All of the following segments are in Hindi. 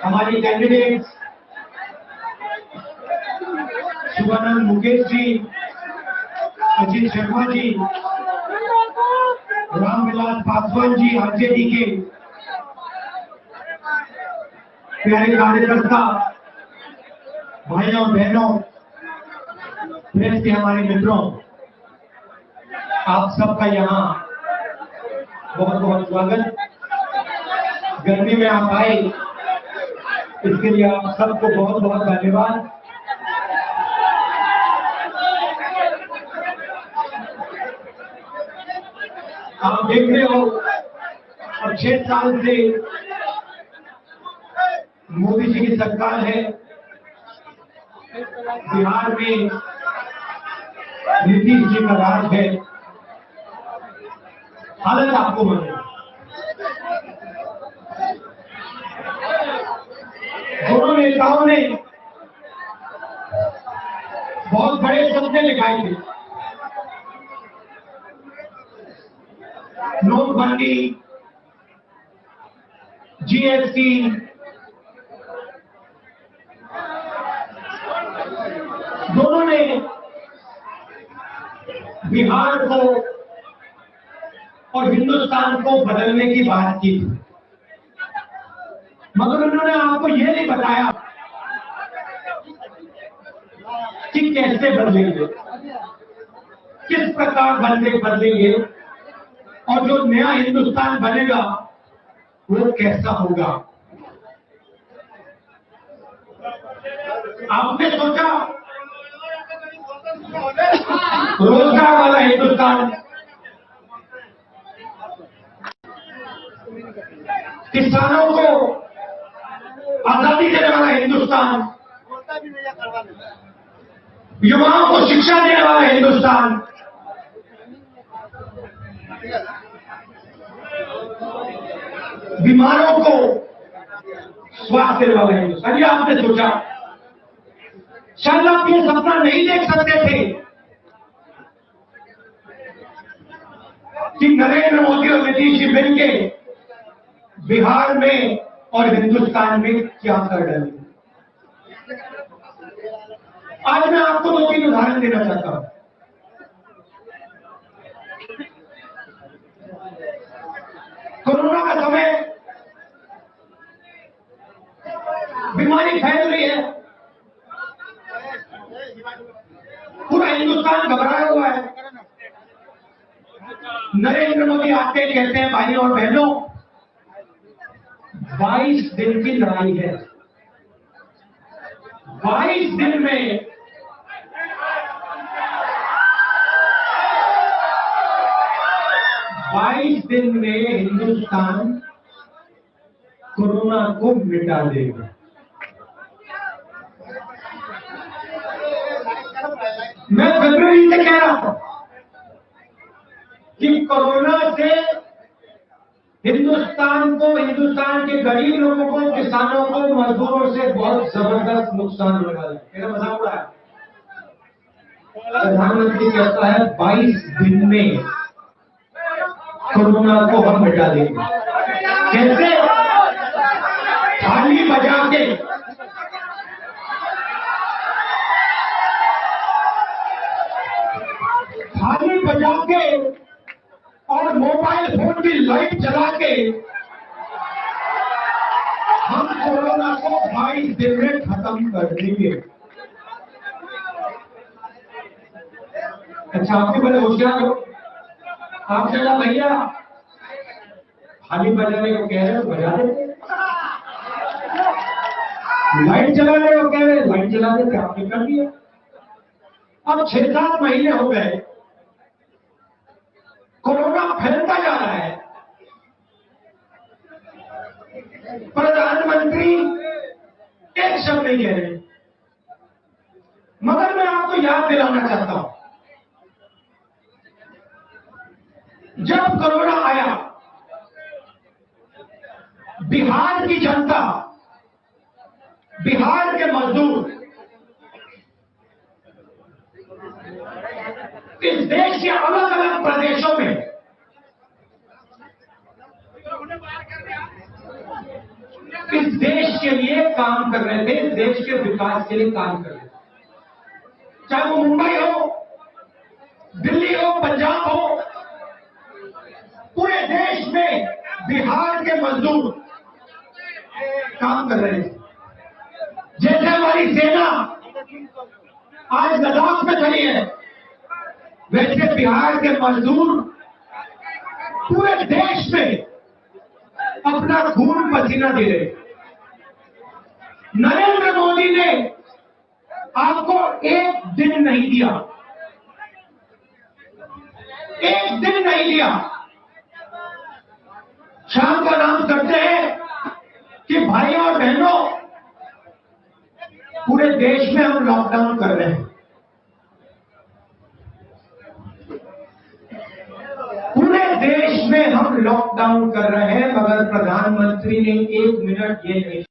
हमारी कैंडिडेट सुवर्णन मुकेश जी, अजीत शर्मा जी, रामविलास पासवान जी, आरजेडी के प्यारे कार्यकर्ता भाइयों बहनों, प्रेस के हमारे मित्रों, आप सबका यहाँ बहुत बहुत स्वागत। गर्मी में आप आए इसके लिए आप सबको बहुत बहुत धन्यवाद। आप देख रहे हो और 6 साल से मोदी जी की सरकार है। बिहार में नीतीश जी का राज है। हालत आपको मालूम, दोनों नेताओं ने बहुत बड़े सपने दिखाए थे। नोटबंदी, जीएसटी, दोनों ने बिहार को और हिंदुस्तान को बदलने की बात की थी, मगर उन्होंने आपको यह नहीं बताया कि कैसे बदलेंगे, किस प्रकार बदलेंगे और जो नया हिंदुस्तान बनेगा वो कैसा होगा। आपने सोचा रोजगार वाला हिंदुस्तान, किसानों को आजादी देने वाला हिंदुस्तान, युवाओं को शिक्षा देने वाला हिंदुस्तान, बीमारों को स्वास्थ्य देने वाला हिंदुस्तान। ये आपने सोचा। शायद आप ये सपना नहीं देख सकते थे कि नरेंद्र मोदी और नीतीश जी मिलके बिहार में और हिंदुस्तान में क्या कर डालेंगे। आज मैं आपको 2-3 उदाहरण देना चाहता हूं। कोरोना का समय, बीमारी फैल रही है, पूरा हिंदुस्तान घबराया हुआ है। नरेंद्र मोदी आते कहते हैं भाइयों और बहनों 22 दिन की लड़ाई है। 22 दिन में 22 दिन में हिंदुस्तान कोरोना को मिटा देगा। मैं फरवरी से कह रहा था कि कोरोना से हिंदुस्तान को, हिंदुस्तान के गरीब लोगों को, किसानों को, मजदूरों से बहुत जबरदस्त नुकसान होने वाला है। मेरा मजाक उड़ा है। प्रधानमंत्री कहता है 22 दिन में कोरोना को हम मिटा देंगे। कैसे? थाली बजा के, थाली बजा के और मोबाइल फोन की लाइट जला के हम कोरोना को 22 दिन में खत्म कर देंगे। अच्छा, आपके बड़े होशियार हो, आप चला भैया थाली बजाने को कह रहे हो, बजा देते। लाइट जलाने को कह रहे, लाइट जला देते, आपने कर दिया। अब 6-7 महीने हो गए, कोरोना फैलता जा रहा है। प्रधानमंत्री एक शब्द नहीं कह रहे। मगर मैं आपको याद दिलाना चाहता हूं, जब कोरोना आया, बिहार की जनता, बिहार के मजदूर इस देश के अलग अलग प्रदेशों में इस देश के लिए काम कर रहे थे, इस देश के विकास के लिए काम कर रहे थे। चाहे वो मुंबई हो, दिल्ली हो, पंजाब हो, पूरे देश में बिहार के मजदूर काम कर रहे थे। जैसे हमारी सेना आज लद्दाख में खड़ी है, वैसे बिहार के मजदूर पूरे देश में अपना खून पसीना दे रहे। नरेंद्र मोदी ने आपको एक दिन नहीं दिया, एक दिन नहीं दिया। शाम को अनाउंस करते हैं कि भाइयों और बहनों, पूरे देश में हम लॉकडाउन कर रहे हैं। पूरे देश में हम लॉकडाउन कर रहे हैं, मगर प्रधानमंत्री ने एक मिनट ये नहीं।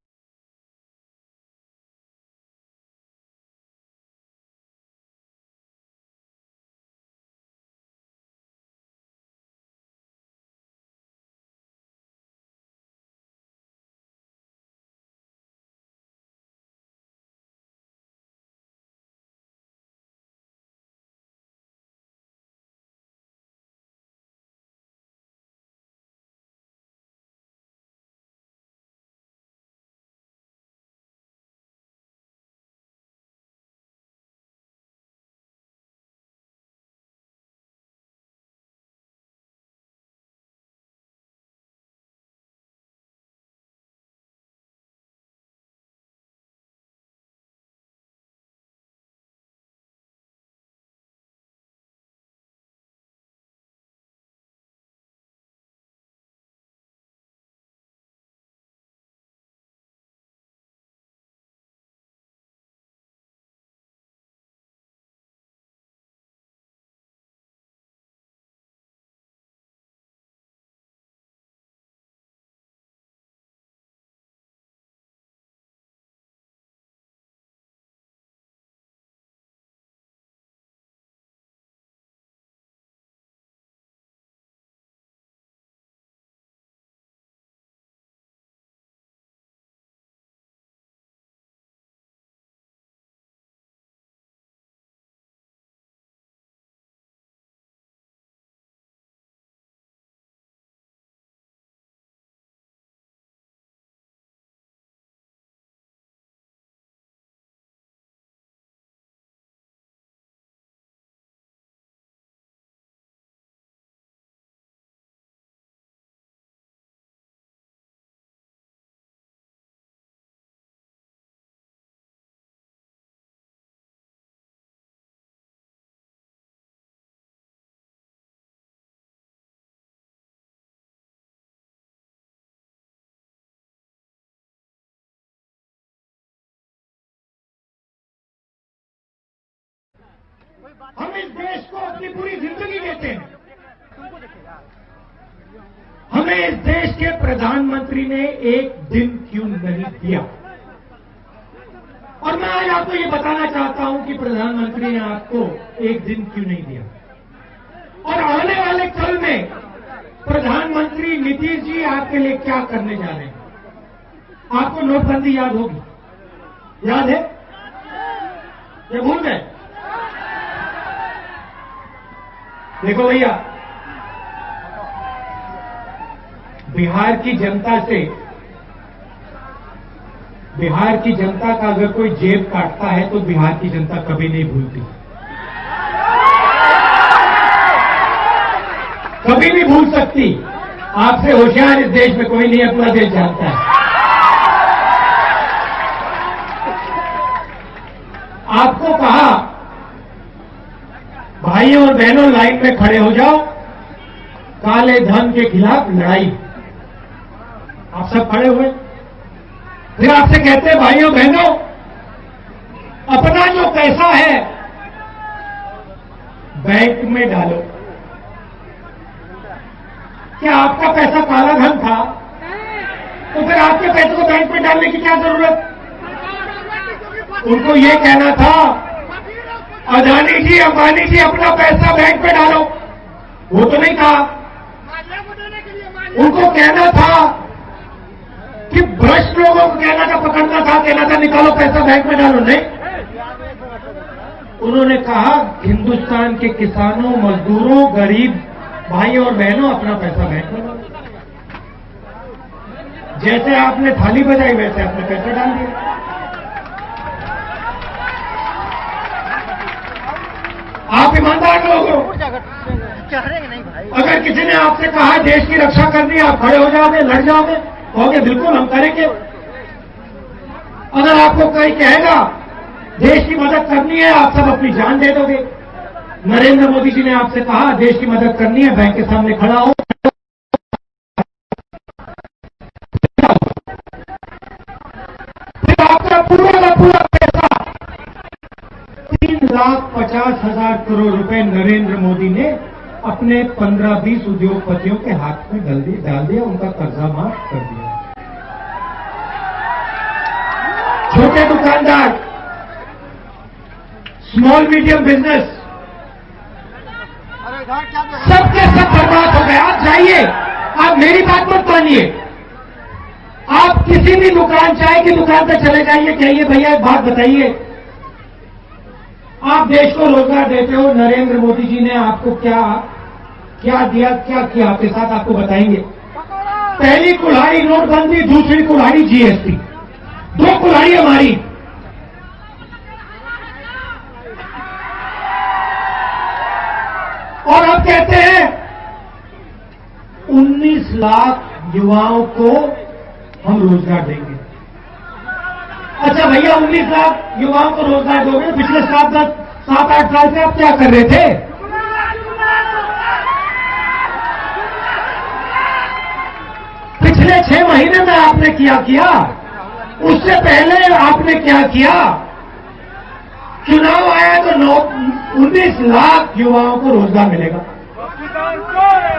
हम इस देश को अपनी पूरी जिंदगी देते हैं। हमें इस देश के प्रधानमंत्री ने एक दिन क्यों नहीं दिया? और मैं आज आपको ये बताना चाहता हूं कि प्रधानमंत्री ने आपको एक दिन क्यों नहीं दिया। और आने वाले कल में प्रधानमंत्री नीतीश जी आपके लिए क्या करने जा रहे हैं। आपको नोटबंदी याद होगी, याद है? ये भूल गए? देखो भैया, बिहार की जनता से, बिहार की जनता का अगर कोई जेब काटता है तो बिहार की जनता कभी नहीं भूलती, कभी नहीं भूल सकती। आपसे होशियार इस देश में कोई नहीं है, पूरा देश जानता है। आपको कहा भाइयों और बहनों लाइन में खड़े हो जाओ, काले धन के खिलाफ लड़ाई। आप सब खड़े हुए। फिर आपसे कहते हैं भाइयों बहनों, अपना जो पैसा है बैंक में डालो। क्या आपका पैसा काला धन था? तो फिर आपके पैसे को बैंक में डालने की क्या जरूरत? उनको ये कहना था अदानी जी, अंबानी जी, अपना पैसा बैंक में डालो, वो तो नहीं कहा। उनको कहना था कि भ्रष्ट लोगों को कहना था, पकड़ना था, कहना था निकालो पैसा बैंक में डालो, नहीं। उन्होंने कहा हिंदुस्तान के किसानों, मजदूरों, गरीब भाइयों और बहनों, अपना पैसा बैंक में डालो। जैसे आपने थाली बजाई वैसे आपने पैसा डाल दिया। आप ईमानदार लोग हो। अगर किसी ने आपसे कहा देश की रक्षा करनी है, आप खड़े हो जाओगे, लड़ जाओगे, कहोगे बिल्कुल हम करेंगे। अगर आपको कोई कहेगा देश की मदद करनी है, आप सब अपनी जान दे दोगे। नरेंद्र मोदी जी ने आपसे कहा देश की मदद करनी है, बैंक के सामने खड़ा हो, फिर आपका पूरा का पूरा पैसा 3,50,000 करोड़ रुपए नरेंद्र मोदी ने अपने 15-20 उद्योगपतियों के हाथ में डाल दिया, उनका कर्जा माफ कर दिया। छोटे दुकानदार, स्मॉल मीडियम बिजनेस, सबके सब बर्बाद हो गए। आप जाइए, आप मेरी बात मत मानिए, आप किसी भी दुकान, चाय की दुकान पर चले जाइए, कहिए भैया एक बात बताइए, आप देश को रोजगार देते हो, नरेंद्र मोदी जी ने आपको क्या दिया, क्या किया आपके साथ, आपको बताएंगे। पहली कुल्हाड़ी नोटबंदी, दूसरी कुल्हाड़ी जीएसटी, 2 कुल्हाड़ी हमारी। और अब कहते हैं 19 लाख युवाओं को हम रोजगार देंगे। अच्छा भैया, 19 लाख युवाओं को रोजगार दोगे, पिछले 7-8 साल से आप क्या कर रहे थे? पिछले 6 महीने में आपने किया, उससे पहले आपने क्या किया? चुनाव आया तो 19 लाख युवाओं को रोजगार मिलेगा।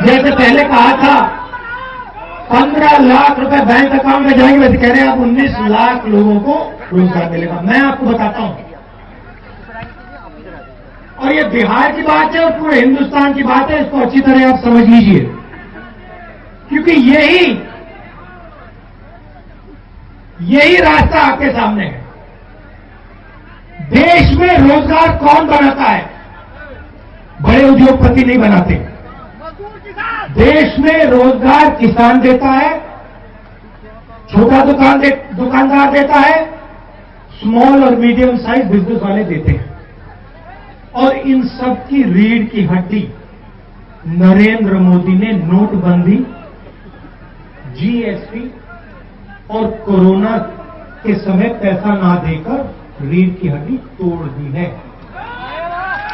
जैसे पहले कहा था 15 लाख रुपए बैंक अकाउंट में जाएंगे, वैसे कह रहे हैं आप 19 लाख लोगों को रोजगार मिलेगा। मैं आपको बताता हूं, और ये बिहार की बात है और पूरे हिंदुस्तान की बात है, इसको अच्छी तरह आप समझ लीजिए, क्योंकि यही रास्ता आपके सामने है। देश में रोजगार कौन बनाता है? बड़े उद्योगपति नहीं बनाते। देश में रोजगार किसान देता है, छोटा दुकानदार देता है, स्मॉल और मीडियम साइज बिजनेस वाले देते हैं। और इन सब की रीढ़ की हड्डी नरेंद्र मोदी ने नोटबंदी, जीएसटी और कोरोना के समय पैसा ना देकर रीढ़ की हड्डी तोड़ दी है।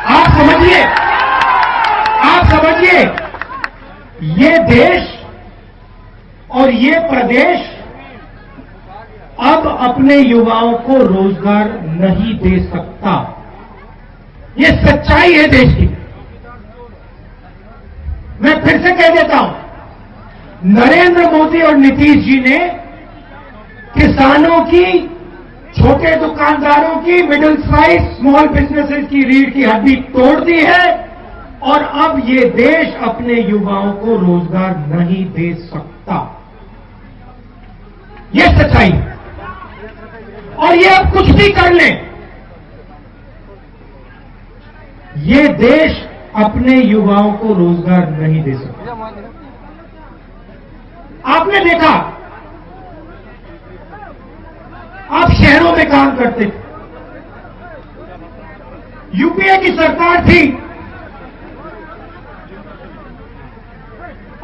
आप समझिए, ये देश और ये प्रदेश अब अपने युवाओं को रोजगार नहीं दे सकता। ये सच्चाई है देश की। मैं फिर से कह देता हूं, नरेंद्र मोदी और नीतीश जी ने किसानों की, छोटे दुकानदारों की, मिडिल साइज स्मॉल बिजनेसेस की रीढ़ की हड्डी तोड़ दी है, और अब ये देश अपने युवाओं को रोजगार नहीं दे सकता। ये सच्चाई है। और ये अब कुछ भी कर लें, ये देश अपने युवाओं को रोजगार नहीं दे सकता। आपने देखा, आप शहरों में काम करते थे, यूपीए की सरकार थी,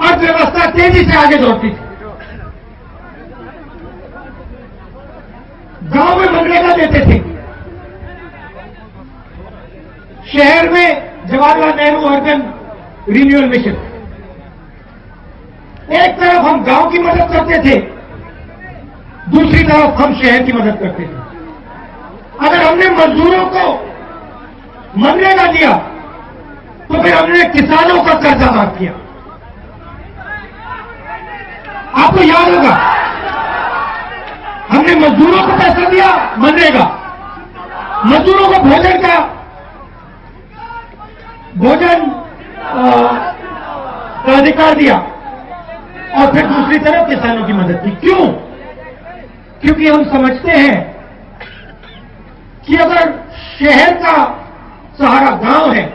अर्थव्यवस्था तेजी से आगे दौड़ती थी, गांव में मनरेगा देते थे, शहर में Jawaharlal Nehru urban renewal mission. एक तरफ हम गांव की मदद करते थे, दूसरी तरफ हम शहर की मदद करते थे। अगर हमने मजदूरों को मनरेगा दिया तो फिर हमने किसानों का कर्जा माफ किया। आपको याद होगा, हमने मजदूरों को पैसा दिया, मनरेगा, मजदूरों को भोजन का अधिकार दिया, और फिर दूसरी तरफ किसानों की मदद की। क्यों? क्योंकि हम समझते हैं कि अगर शहर का सहारा गांव है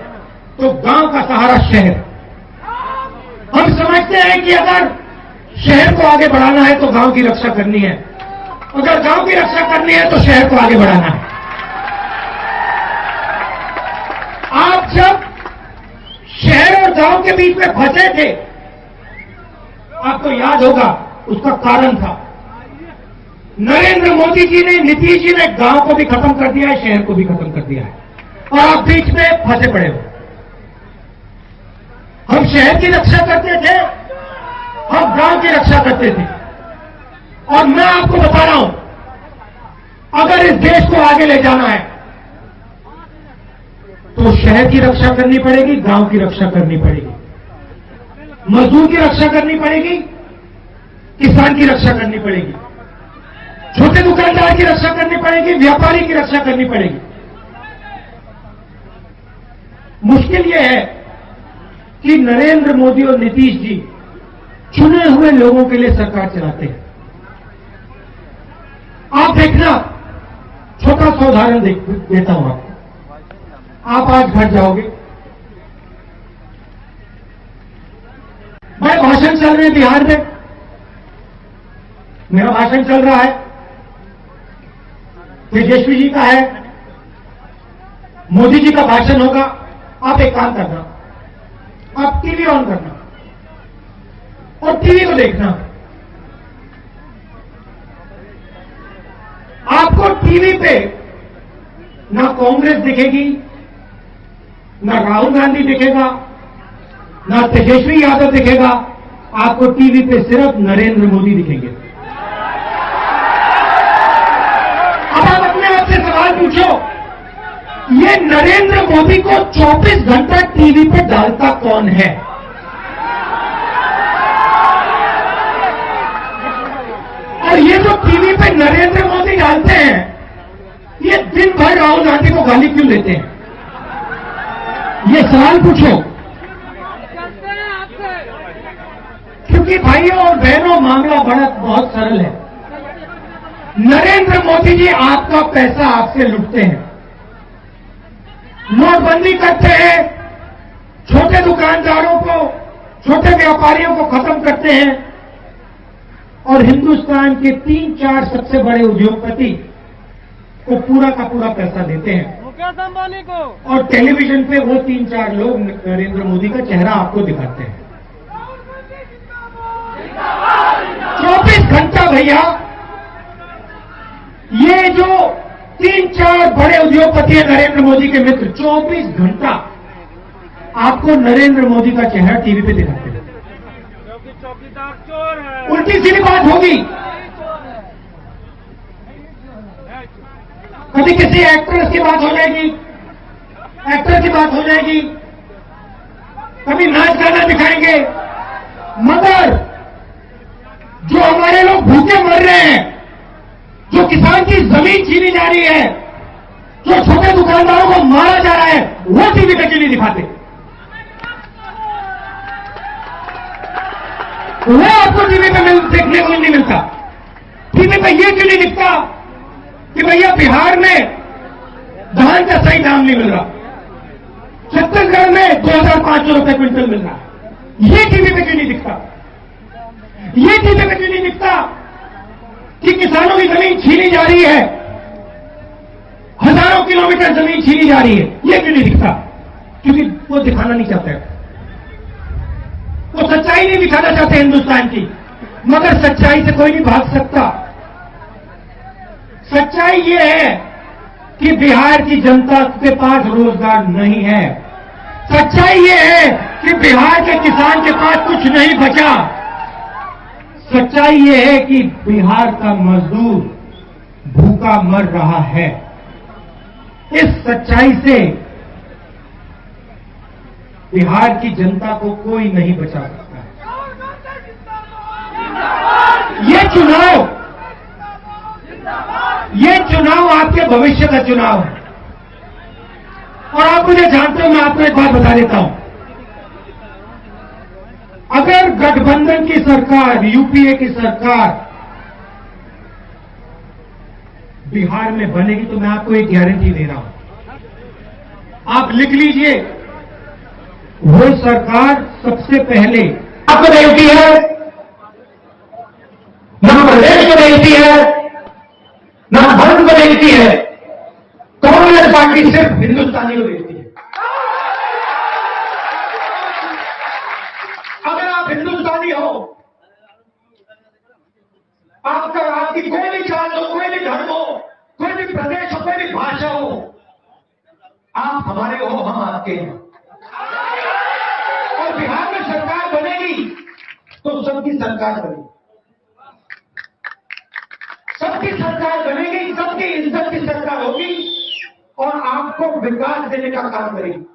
तो गांव का सहारा शहर। हम समझते हैं कि अगर शहर को आगे बढ़ाना है तो गांव की रक्षा करनी है, अगर गांव की रक्षा करनी है तो शहर को आगे बढ़ाना है। आप जब शहर और गांव के बीच में फंसे थे, आपको याद होगा उसका कारण था नरेंद्र मोदी जी ने, नीतीश जी ने गांव को भी खत्म कर दिया है, शहर को भी खत्म कर दिया है, और आप बीच में फंसे पड़े हो। हम शहर की रक्षा करते थे, हम गांव की रक्षा करते थे, और मैं आपको बता रहा हूं, अगर इस देश को आगे ले जाना है तो शहर की रक्षा करनी पड़ेगी, गांव की रक्षा करनी पड़ेगी, मजदूर की रक्षा करनी पड़ेगी, किसान की रक्षा करनी पड़ेगी, छोटे दुकानदार की रक्षा करनी पड़ेगी, व्यापारी की रक्षा करनी पड़ेगी। मुश्किल यह है कि नरेंद्र मोदी और नीतीश जी चुने हुए लोगों के लिए सरकार चलाते हैं। आप देखना, छोटा सा उदाहरण देता हूं आपको। आप आज घर जाओगे, मेरे भाषण चल रहे हैं बिहार में, मेरा भाषण चल रहा है, तेजस्वी जी का है, मोदी जी का भाषण होगा। आप एक काम करना, आप टीवी ऑन करना और टीवी को देखना। आपको टीवी पे ना कांग्रेस दिखेगी, ना राहुल गांधी दिखेगा, ना तेजस्वी यादव दिखेगा, आपको टीवी पे सिर्फ नरेंद्र मोदी दिखेंगे। अब आप अपने आप से सवाल पूछो, ये नरेंद्र मोदी को 24 घंटा टीवी पे डालता कौन है? और ये जो टीवी पे नरेंद्र मोदी डालते हैं, ये दिन भर राहुल गांधी को गाली क्यों देते हैं? ये सवाल पूछो। क्योंकि भाइयों और बहनों, मामला बहुत सरल है। नरेंद्र मोदी जी आपका पैसा आपसे लुटते हैं, नोटबंदी करते हैं, छोटे दुकानदारों को, छोटे व्यापारियों को खत्म करते हैं, और हिंदुस्तान के 3-4 सबसे बड़े उद्योगपति को पूरा का पूरा पैसा देते हैं। मुकेश अंबानी को, और टेलीविजन पे वो 3-4 लोग नरेंद्र मोदी का चेहरा आपको दिखाते हैं। 24 घंटा भैया, ये जो 3-4 बड़े उद्योगपति हैं नरेंद्र मोदी के मित्र, 24 घंटा आपको नरेंद्र मोदी का चेहरा टीवी पे दिखाते हैं। चौकीदार चोर है, उल्टी सीधी बात होगी। कभी किसी एक्ट्रेस की बात हो जाएगी, एक्टर की बात हो जाएगी, कभी नाच गाना दिखाएंगे, मगर जो हमारे लोग भूखे मर रहे हैं, जो किसान की जमीन छीनी जा रही है, जो छोटे दुकानदारों को मारा जा रहा है, वो टीवी पे क्यों नहीं दिखाते? वो आपको टीवी पे देखने को नहीं मिलता। टीवी पे ये क्यों नहीं दिखता कि भैया बिहार में धान का सही दाम नहीं मिल रहा, छत्तीसगढ़ में 2500 रुपए क्विंटल मिल रहा है? ये टीवी पे क्यों नहीं दिखता? ये टीवी पे क्यों नहीं दिखता कि किसानों की जमीन छीनी जा रही है, हजारों किलोमीटर जमीन छीनी जा रही है? ये क्यों नहीं दिखता? क्योंकि वो दिखाना नहीं चाहते, वो सच्चाई नहीं दिखाना चाहते हिंदुस्तान की। मगर सच्चाई से कोई नहीं भाग सकता। सच्चाई ये है कि बिहार की जनता के पास रोजगार नहीं है। सच्चाई ये है कि बिहार के किसान के पास कुछ नहीं बचा। सच्चाई ये है कि बिहार का मजदूर भूखा मर रहा है। इस सच्चाई से बिहार की जनता को कोई नहीं बचा सकता है। ये चुनाव आपके भविष्य का चुनाव है। और आप मुझे जानते हो, मैं आपको एक बात बता देता हूं, अगर गठबंधन की सरकार, यूपीए की सरकार बिहार में बनेगी तो मैं आपको एक गारंटी दे रहा हूं, आप लिख लीजिए, वो सरकार सबसे पहले आपको देती है, ना प्रदेश को देती है, ना धर्म को देती है, कांग्रेस पार्टी सिर्फ हिंदुस्तानी को देती है। अगर आप हिंदुस्तानी हो, आपकी कोई भी जात हो, कोई भी धर्म हो, कोई भी प्रदेश हो, कोई भी भाषा हो, आप हमारे हो, हम आपके हैं। और बिहार में सरकार बनेगी तो सबकी सरकार बनेगी, सबकी सरकार बनेगी, सबकी इज्जत की सरकार होगी और आपको विकास देने का काम करेगी।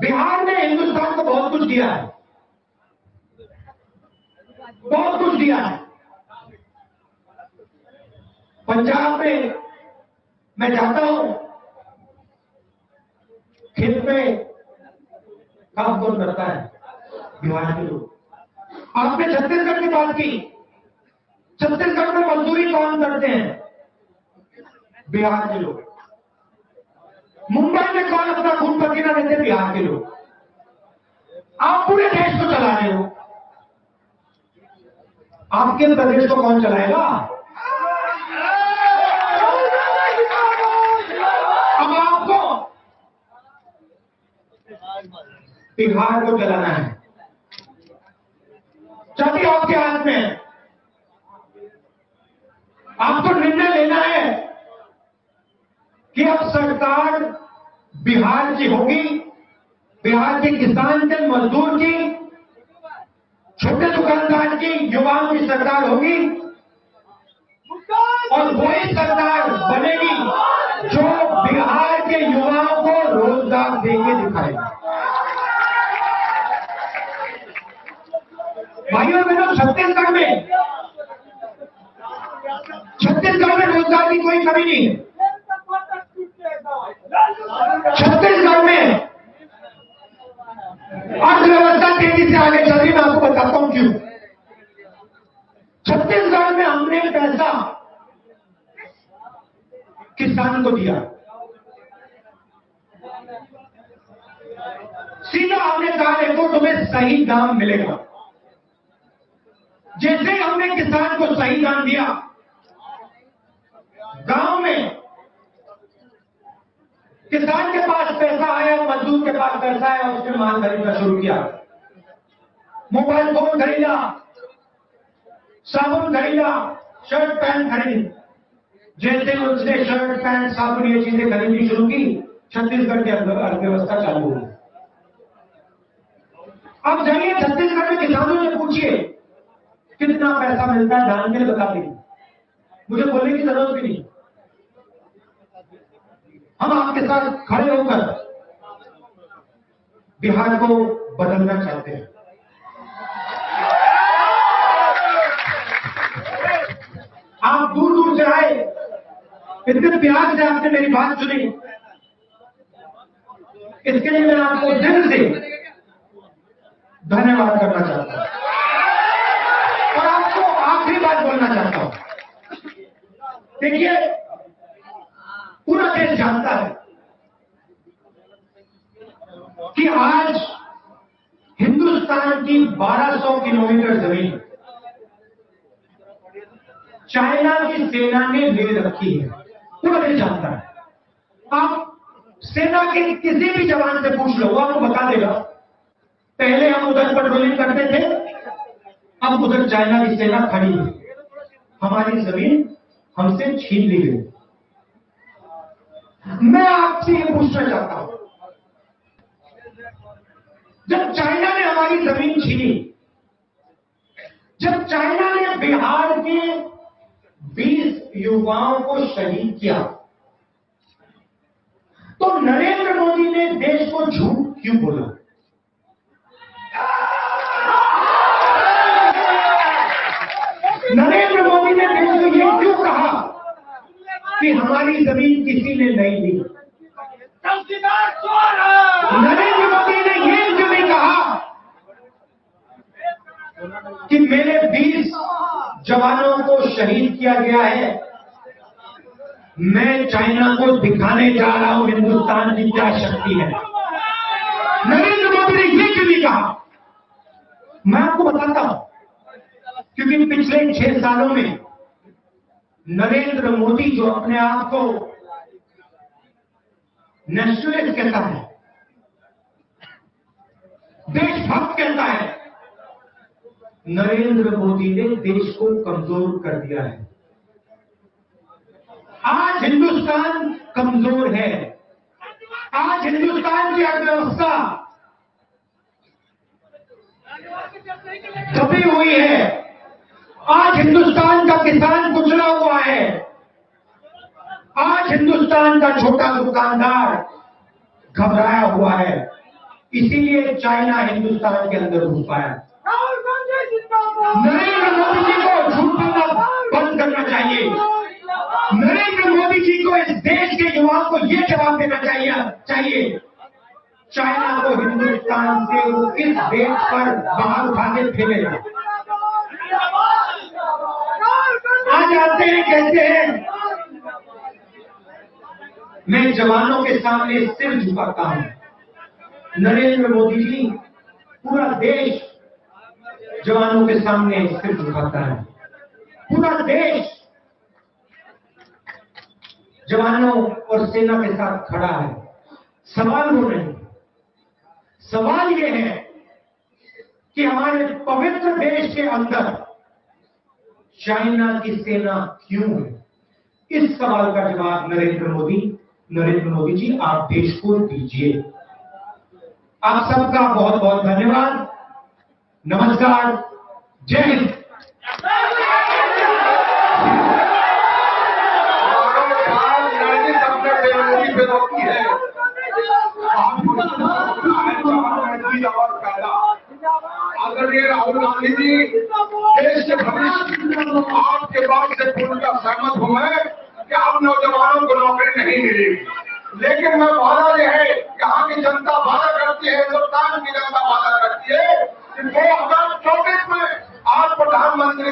बिहार ने हिंदुस्तान को बहुत कुछ दिया है, बहुत कुछ दिया है। पंजाब में मैं जाता हूं, खेत में काम कौन करता है? बिहार के लोग। आपने छत्तीसगढ़ की बात की, छत्तीसगढ़ में मजदूरी कौन करते हैं? बिहार के लोग। मुंबई में कौन अपना खून पसीना देते? बिहार के लोग। आप पूरे देश को चला रहे हो, आपके प्रदेश को कौन चलाएगा? अब आपको बिहार को चलाना है, चाबी आपके हाथ में है। आपको निर्णय लेना है कि अब सरकार बिहार की होगी, बिहार के किसान के, मजदूर की, छोटे दुकानदार की, युवाओं की सरकार होगी और वही सरकार बनेगी जो बिहार के युवाओं को रोजगार देके दिखाएगी। भाइयों बहनों, छत्तीसगढ़ में रोजगार की कोई कमी नहीं है। छत्तीसगढ़ में अर्थव्यवस्था तेजी से आगे चल रही, मैं आपको बताता हूं क्यों। छत्तीसगढ़ में हमने पैसा किसान को दिया, सीधा हमने कहा देखो तुम्हें सही दाम मिलेगा। जैसे हमने किसान को सही दाम दिया, गांव में किसान के पास पैसा आया, मजदूर के पास पैसा आया, उसने माल खरीदना शुरू किया, मोबाइल फोन खरीदा, साबुन खरीदा, शर्ट पैंट खरीदी। जैसे उसने शर्ट पैंट साबुन ये चीजें खरीदनी शुरू की, छत्तीसगढ़ की अर्थव्यवस्था चालू हुई। अब जाइए छत्तीसगढ़ में किसानों से पूछिए कितना पैसा मिलता है धान के लिए, बता देंगे, मुझे बोलने की जरूरत भी नहीं। हम आपके साथ खड़े होकर बिहार को बदलना चाहते हैं। आप दूर दूर से आए, इतने प्यार से आपने मेरी बात सुनी, इसके लिए मैं आपको दिल से धन्यवाद करना चाहता हूं और आपको आखिरी बात बोलना चाहता हूं। देखिए, पूरा देश जानता है कि आज हिंदुस्तान की 1200 किलोमीटर जमीन चाइना की सेना ने ले रखी है। पूरा देश जानता है। आप सेना के किसी भी जवान से पूछ लो, वो आपको बता देगा पहले हम उधर पेट्रोलिंग करते थे, अब उधर चाइना की सेना खड़ी है, हमारी जमीन हमसे छीन ली गई। मैं आपसे ये पूछना चाहता हूं, जब चाइना ने हमारी जमीन छीनी, जब चाइना ने बिहार के 20 युवाओं को शहीद किया, तो नरेंद्र मोदी ने देश को झूठ क्यों बोला? नरेंद्र मोदी ने देश को यह क्यों कहा कि हमारी जमीन किसी ने नहीं ली? नरेंद्र मोदी ने यह क्यों नहीं कहा कि मेरे 20 जवानों को शहीद किया गया है। मैं चाइना को दिखाने जा रहा हूं हिंदुस्तान की क्या शक्ति है। नरेंद्र मोदी ने ये क्यों नहीं कहा? मैं आपको बताता हूं, क्योंकि पिछले 6 सालों में नरेंद्र मोदी जो अपने आप को नेशनलिस्ट कहता है, देशभक्त कहता है, नरेंद्र मोदी ने देश को कमजोर कर दिया है। आज हिंदुस्तान कमजोर है। आज हिंदुस्तान की अर्थव्यवस्था दबी हुई है। आज हिंदुस्तान का किसान कुचला हुआ है। आज हिंदुस्तान का छोटा दुकानदार घबराया हुआ है। इसीलिए चाइना हिंदुस्तान के अंदर घुस पाया। नरेंद्र मोदी जी को झूठ बोलना बंद करना चाहिए। नरेंद्र मोदी जी को इस देश के युवाओं को यह जवाब देना चाहिए चाइना को हिंदुस्तान से इस देश पर बाहर उठा के फेंकेगा। आज आते हैं, कहते हैं मैं जवानों के सामने सिर झुकाता हूं। नरेंद्र मोदी जी, पूरा देश जवानों के सामने सिर झुकाता है। पूरा देश जवानों और सेना के साथ खड़ा है। सवाल वो नहीं, सवाल ये है कि हमारे पवित्र देश के अंदर चाइना की सेना क्यों है? इस सवाल का जवाब नरेंद्र मोदी जी आप देश को दीजिए। आप सबका बहुत बहुत धन्यवाद। नमस्कार, जय हिंद। आदरणीय राहुल गांधी जी, देश के भविष्य आपके बात से पूर्णतः सहमत हूं मैं कि अब नौजवानों को नौकरी नहीं मिलेगी। लेकिन मैं वादा यह है, यहाँ की जनता वादा करती है, हिंदुस्तान की जनता वादा करती है कि 2024 में आप प्रधानमंत्री